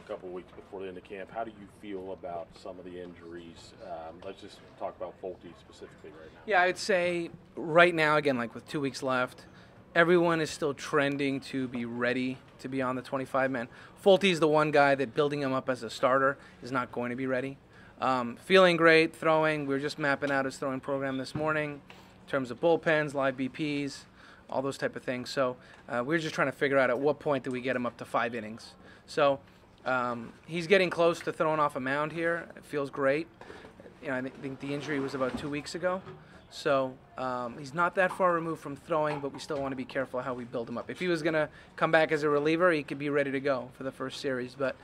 couple of weeks before the end of camp. How do you feel about some of the injuries? Let's just talk about Folty specifically right now. Yeah, I'd say right now, again, like with 2 weeks left, everyone is still trending to be ready to be on the 25-man. Folty's the one guy that building him up as a starter is not going to be ready. Feeling great, throwing. We were just mapping out his throwing program this morning in terms of bullpens, live BPs, all those type of things. So we were just trying to figure out at what point do we get him up to 5 innings. So he's getting close to throwing off a mound here. It feels great. You know, I think the injury was about 2 weeks ago. So he's not that far removed from throwing, but we still want to be careful how we build him up. If he was going to come back as a reliever, he could be ready to go for the first series. But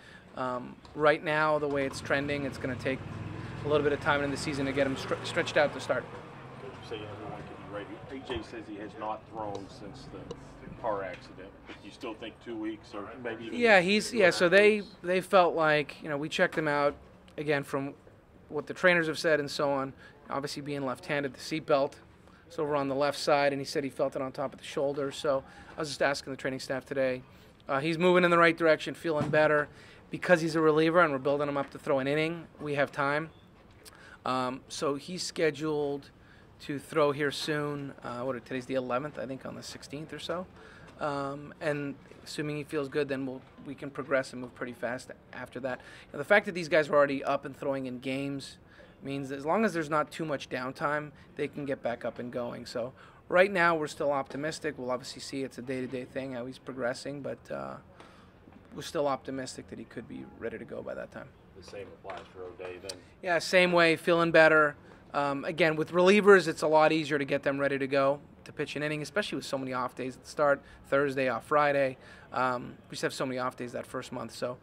right now, the way it's trending, it's going to take a little bit of time in the season to get him stretched out to start. Say everyone can be ready. AJ says he has not thrown since the car accident, but you still think 2 weeks or maybe even So they felt like, you know, we checked him out again from what the trainers have said and so on. Obviously being left-handed, the seatbelt is over on the left side, and he said he felt it on top of the shoulder. So I was just asking the training staff today. He's moving in the right direction, feeling better. Because he's a reliever and we're building him up to throw an inning, we have time. So he's scheduled to throw here soon. Today's the 11th, I think on the 16th or so. And assuming he feels good, then we can progress and move pretty fast after that. Now, the fact that these guys are already up and throwing in games means that as long as there's not too much downtime, they can get back up and going. So right now we're still optimistic. We'll obviously see it's a day-to-day thing, how he's progressing, but we're still optimistic that he could be ready to go by that time. The same applies for O'Day then? Yeah, same way, feeling better. Again, with relievers, it's a lot easier to get them ready to go to pitch an inning, especially with so many off days at the start, Thursday off Friday. We just have so many off days that first month. So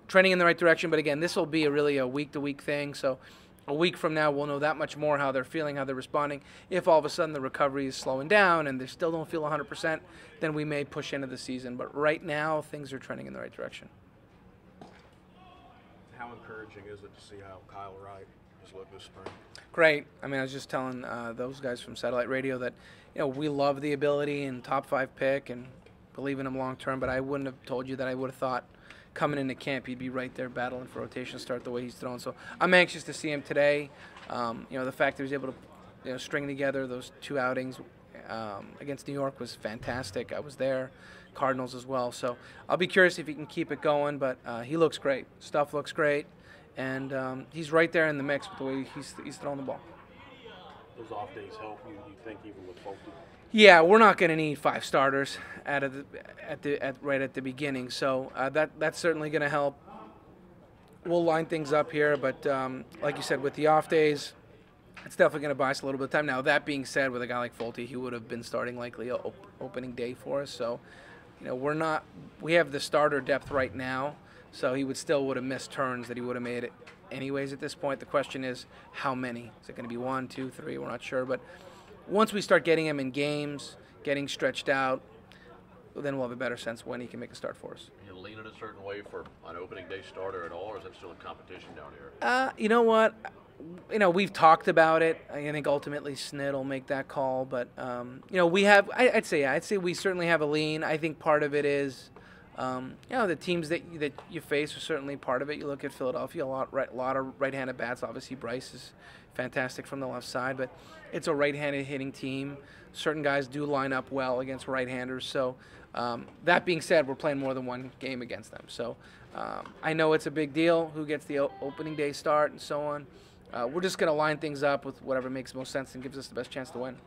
trending in the right direction, but again, this will be really a week-to-week thing. So a week from now, we'll know that much more how they're feeling, how they're responding. If all of a sudden the recovery is slowing down and they still don't feel 100%, then we may push into the season. But right now, things are trending in the right direction. How encouraging is it to see how Kyle Wright has looked this spring? Great. I mean, I was just telling those guys from Satellite Radio that, you know, we love the ability and top 5 pick and believe in him long term, but I wouldn't have told you that I would have thought coming into camp he'd be right there battling for rotation start the way he's thrown. So I'm anxious to see him today. You know, the fact that he was able to string together those 2 outings against New York was fantastic. I was there. Cardinals as well. So I'll be curious if he can keep it going, but he looks great. Stuff looks great, and he's right there in the mix with the way he's throwing the ball. Those off days help you think, even with Folty? Yeah, we're not going to need 5 starters right at the beginning, so that's certainly going to help. We'll line things up here, but like you said, with the off days, it's definitely going to buy us a little bit of time. Now, that being said, with a guy like Folty, he would have been starting likely opening day for us. So, you know, we have the starter depth right now, so he would have missed turns that he would have made it anyways at this point. The question is, how many? Is it going to be 1, 2, 3? We're not sure. But once we start getting him in games, getting stretched out, then we'll have a better sense when he can make a start for us. You lean in a certain way for an opening day starter at all, or is that still a competition down here? You know what? You know, we've talked about it. I think ultimately Snit will make that call, but you know, we have. I'd say we certainly have a lean. I think part of it is, you know, the teams that you face are certainly part of it. You look at Philadelphia, a lot of right-handed bats. Obviously, Bryce is fantastic from the left side, but it's a right-handed hitting team. Certain guys do line up well against right-handers. So that being said, we're playing more than one game against them. So I know it's a big deal who gets the opening day start and so on. We're just going to line things up with whatever makes most sense and gives us the best chance to win.